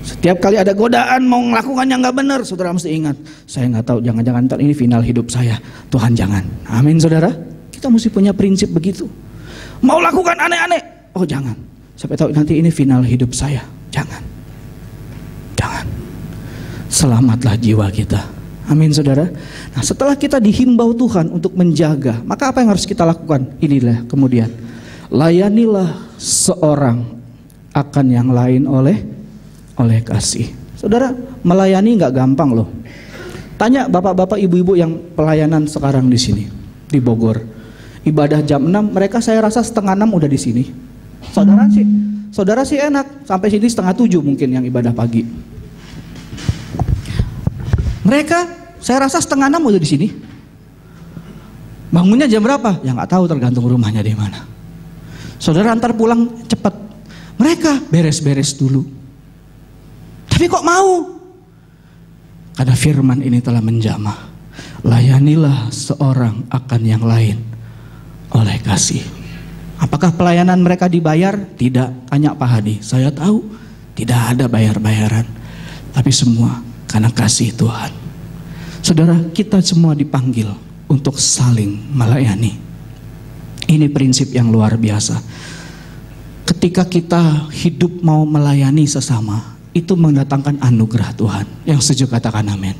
Setiap kali ada godaan mau melakukan yang nggak benar, saudara mesti ingat, saya nggak tahu, jangan-jangan ntar ini final hidup saya. Tuhan jangan. Amin saudara. Kita mesti punya prinsip begitu. Mau lakukan aneh-aneh, oh jangan. Sampai tahu nanti ini final hidup saya. Jangan. Jangan. Selamatlah jiwa kita. Amin saudara. Nah setelah kita dihimbau Tuhan untuk menjaga, maka apa yang harus kita lakukan? Inilah kemudian, layanilah seorang akan yang lain oleh kasih. Saudara, melayani nggak gampang loh. Tanya bapak-bapak, ibu-ibu yang pelayanan sekarang di sini di Bogor. Ibadah jam 6, mereka saya rasa setengah 6 udah di sini. Saudara sih enak, sampai sini setengah 7 mungkin yang ibadah pagi. Mereka saya rasa setengah 6 udah di sini. Bangunnya jam berapa? Ya nggak tahu, tergantung rumahnya di mana. Saudara antar pulang cepat. Mereka beres-beres dulu. Tapi kok mau? Karena firman ini telah menjamah. Layanilah seorang akan yang lain oleh kasih. Apakah pelayanan mereka dibayar? Tidak. Tanya Pak Hadi. Saya tahu tidak ada bayar-bayaran. Tapi semua karena kasih Tuhan. Saudara, kita semua dipanggil untuk saling melayani. Ini prinsip yang luar biasa. Ketika kita hidup mau melayani sesama, itu mendatangkan anugerah Tuhan. Yang setuju katakan amin.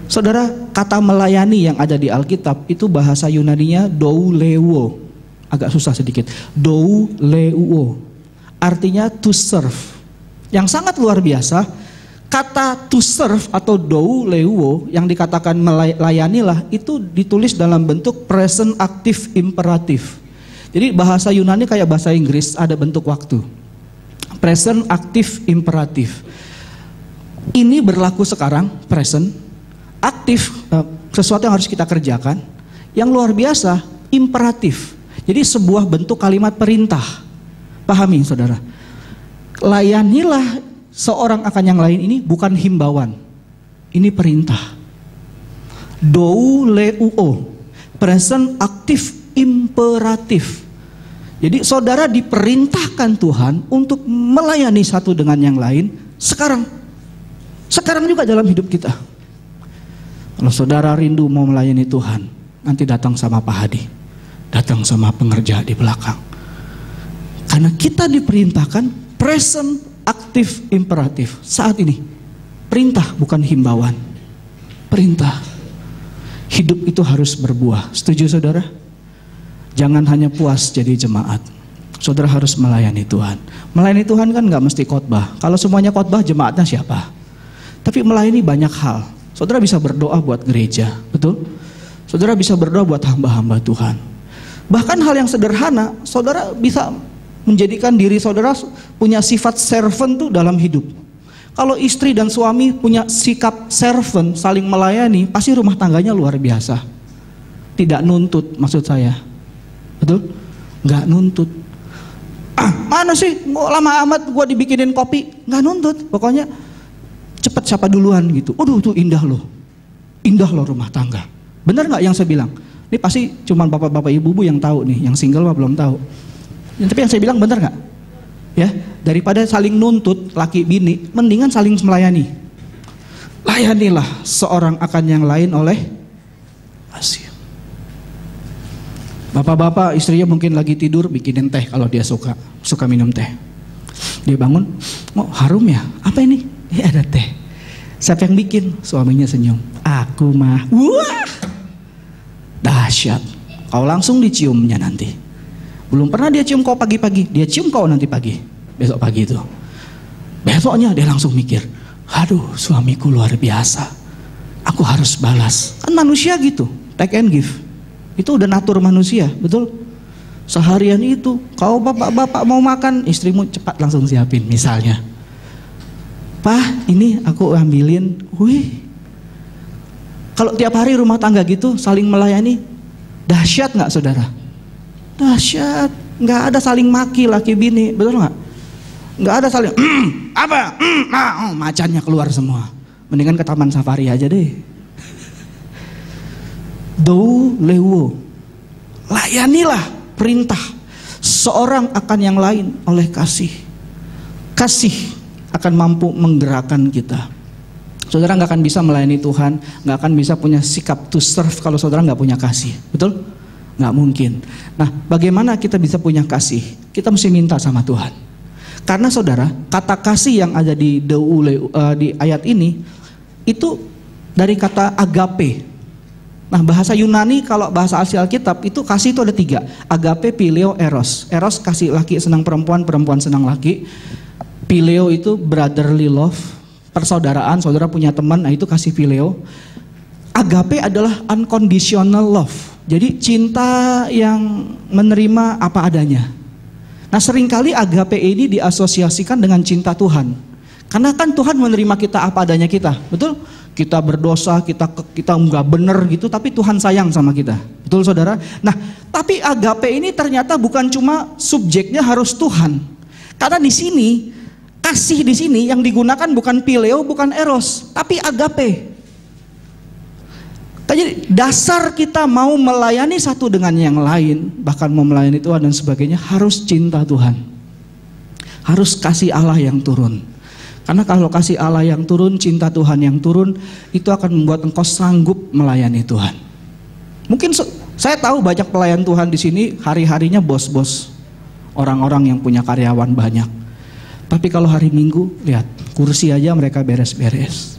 Saudara, kata melayani yang ada di Alkitab itu bahasa Yunaninya doulewo. Agak susah sedikit. Doulewo. Artinya to serve. Yang sangat luar biasa, kata to serve atau doulewo yang dikatakan melayanilah itu ditulis dalam bentuk present active imperatif. Jadi bahasa Yunani kayak bahasa Inggris, ada bentuk waktu. Present active imperatif. Ini berlaku sekarang, present, aktif, sesuatu yang harus kita kerjakan. Yang luar biasa, imperatif. Jadi sebuah bentuk kalimat perintah. Pahami saudara. Layanilah seorang akan yang lain ini bukan himbauan. Ini perintah. Douleuo, present active imperatif. Jadi saudara diperintahkan Tuhan untuk melayani satu dengan yang lain sekarang. Sekarang juga dalam hidup kita. Kalau saudara rindu mau melayani Tuhan, nanti datang sama Pak Hadi, datang sama pengerja di belakang. Karena kita diperintahkan present active imperatif saat ini. Perintah bukan himbauan. Perintah. Hidup itu harus berbuah. Setuju saudara? Jangan hanya puas jadi jemaat. Saudara harus melayani Tuhan. Melayani Tuhan kan gak mesti khotbah. Kalau semuanya khotbah, jemaatnya siapa? Tapi melayani banyak hal. Saudara bisa berdoa buat gereja, betul? Saudara bisa berdoa buat hamba-hamba Tuhan. Bahkan hal yang sederhana, saudara bisa menjadikan diri saudara punya sifat servant tuh dalam hidup. Kalau istri dan suami punya sikap servant, saling melayani, pasti rumah tangganya luar biasa. Tidak nuntut maksud saya. Betul? Nggak nuntut. Mana sih? Kok lama amat gua dibikinin kopi? Nggak nuntut. Pokoknya cepet siapa duluan gitu. Aduh tuh indah loh. Indah loh rumah tangga. Benar nggak yang saya bilang? Ini pasti cuma bapak-bapak ibu-ibu yang tahu nih. Yang single mah belum tahu. Tapi yang saya bilang benar nggak? Ya, daripada saling nuntut laki bini, mendingan saling melayani. Layanilah seorang akan yang lain oleh kasih. Bapak-bapak istrinya mungkin lagi tidur, bikinin teh kalau dia suka minum teh. Dia bangun, oh harum ya, apa ini? Ada teh. Siapa yang bikin? Suaminya senyum. Aku mah. Wah, dahsyat. Kau langsung diciumnya nanti. Belum pernah dia cium kau pagi-pagi, dia cium kau nanti pagi, besok pagi itu. Besoknya dia langsung mikir, aduh suamiku luar biasa, aku harus balas. Kan manusia gitu, take and give. Itu udah natur manusia, betul? Seharian itu, kau bapak-bapak mau makan, istrimu cepat langsung siapin misalnya. Pak, ini aku ambilin. Wih, kalau tiap hari rumah tangga gitu saling melayani, dahsyat nggak saudara? Dahsyat. Nggak ada saling maki laki bini, betul nggak? Nggak ada saling apa? Macannya keluar semua. Mendingan ke taman safari aja deh. Doulewo, layanilah perintah seorang akan yang lain oleh kasih. Kasih akan mampu menggerakkan kita. Saudara nggak akan bisa melayani Tuhan, nggak akan bisa punya sikap to serve kalau saudara nggak punya kasih, betul? Nggak mungkin. Nah, bagaimana kita bisa punya kasih? Kita mesti minta sama Tuhan. Karena saudara, kata kasih yang ada di ayat ini itu dari kata agape. Nah, bahasa Yunani kalau bahasa asli Alkitab itu kasih itu ada 3. Agape, phileo, eros. Eros kasih laki senang perempuan, perempuan senang laki. Phileo itu brotherly love, persaudaraan, saudara punya teman, nah itu kasih phileo. Agape adalah unconditional love. Jadi cinta yang menerima apa adanya. Nah, seringkali agape ini diasosiasikan dengan cinta Tuhan. Karena kan Tuhan menerima kita apa adanya kita, betul? Kita berdosa, kita nggak bener gitu, tapi Tuhan sayang sama kita, betul saudara? Nah, tapi agape ini ternyata bukan cuma subjeknya harus Tuhan. Karena di sini kasih di sini yang digunakan bukan phileo, bukan eros, tapi agape. Jadi dasar kita mau melayani satu dengan yang lain, bahkan mau melayani Tuhan dan sebagainya, harus cinta Tuhan. Harus kasih Allah yang turun. Karena kalau kasih Allah yang turun, cinta Tuhan yang turun, itu akan membuat engkau sanggup melayani Tuhan. Mungkin saya tahu banyak pelayan Tuhan di sini hari-harinya bos-bos, orang-orang yang punya karyawan banyak. Tapi kalau hari Minggu, lihat kursi aja mereka beres-beres.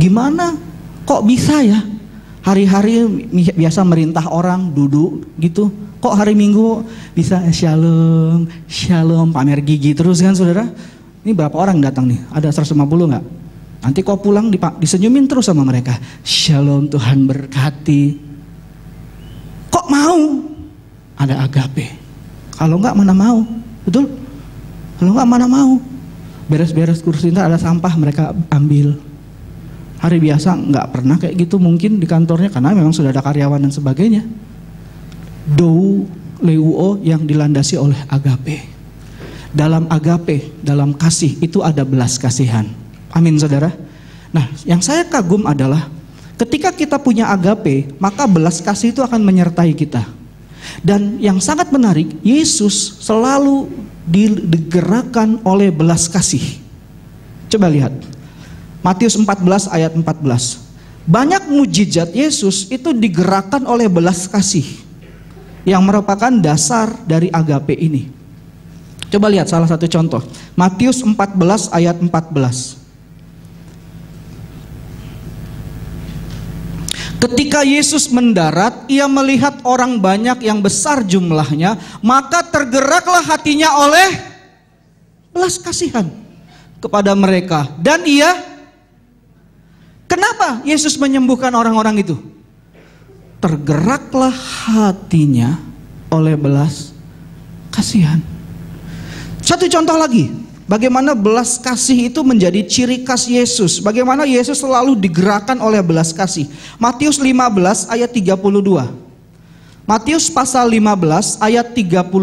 Gimana? Kok bisa ya? Hari-hari biasa merintah orang, duduk gitu. Kok hari Minggu bisa shalom, shalom, pamer gigi terus kan saudara? Ini berapa orang datang nih? Ada 150 nggak? Nanti kok pulang disenyumin terus sama mereka. Shalom, Tuhan berkati. Kok mau? Ada agape. Kalau nggak mana mau, betul? Kalau nggak mana mau. Beres-beres kursi, ada sampah mereka ambil. Hari biasa nggak pernah kayak gitu mungkin di kantornya karena memang sudah ada karyawan dan sebagainya. Dou leuo yang dilandasi oleh agape. Dalam agape, dalam kasih itu ada belas kasihan. Amin saudara. Nah, yang saya kagum adalah ketika kita punya agape, maka belas kasih itu akan menyertai kita. Dan yang sangat menarik, Yesus selalu digerakkan oleh belas kasih. Coba lihat Matius 14 ayat 14. Banyak mujizat Yesus itu digerakkan oleh belas kasih, yang merupakan dasar dari agape ini. Coba lihat salah satu contoh. Matius 14 ayat 14. Ketika Yesus mendarat, ia melihat orang banyak yang besar jumlahnya, maka tergeraklah hatinya oleh belas kasihan kepada mereka. Dan kenapa Yesus menyembuhkan orang-orang itu? Tergeraklah hatinya oleh belas kasihan. Satu contoh lagi, bagaimana belas kasih itu menjadi ciri khas Yesus. Bagaimana Yesus selalu digerakkan oleh belas kasih. Matius 15 ayat 32. Matius pasal 15 ayat 32.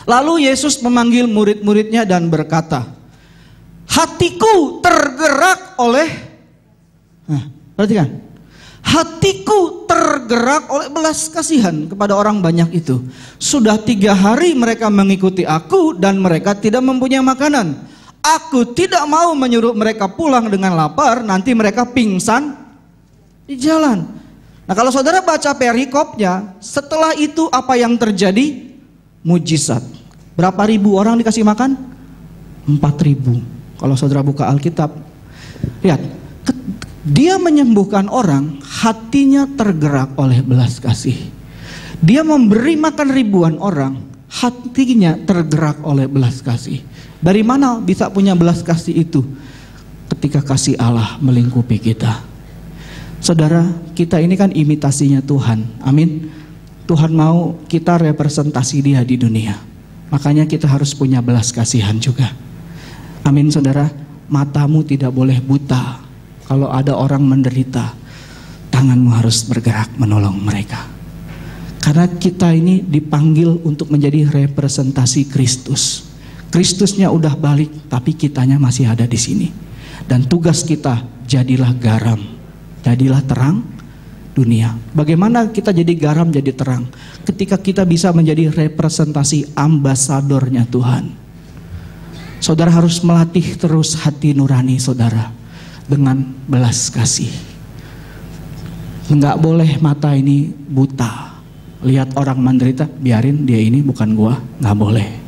Lalu Yesus memanggil murid-muridnya dan berkata, hatiku tergerak oleh, perhatikan, hatiku tergerak oleh belas kasihan kepada orang banyak itu. Sudah 3 hari mereka mengikuti aku dan mereka tidak mempunyai makanan. Aku tidak mau menyuruh mereka pulang dengan lapar, nanti mereka pingsan di jalan. Nah, kalau saudara baca perikopnya, setelah itu apa yang terjadi? Mujizat. Berapa ribu orang dikasih makan? 4.000. Kalau saudara buka Alkitab, lihat, dia menyembuhkan orang, hatinya tergerak oleh belas kasih. Dia memberi makan ribuan orang, hatinya tergerak oleh belas kasih. Dari mana bisa punya belas kasih itu? Ketika kasih Allah melingkupi kita. Saudara, kita ini kan imitasinya Tuhan. Amin. Tuhan mau kita representasi Dia di dunia. Makanya kita harus punya belas kasihan juga. Amin saudara. Matamu tidak boleh buta. Kalau ada orang menderita, tanganmu harus bergerak menolong mereka. Karena kita ini dipanggil untuk menjadi representasi Kristus. Kristusnya udah balik, tapi kitanya masih ada di sini. Dan tugas kita, jadilah garam, jadilah terang dunia. Bagaimana kita jadi garam, jadi terang? Ketika kita bisa menjadi representasi ambasadornya Tuhan. Saudara harus melatih terus hati nurani saudara dengan belas kasih. Enggak boleh mata ini buta. Lihat orang menderita, biarin dia ini bukan gua, nggak boleh.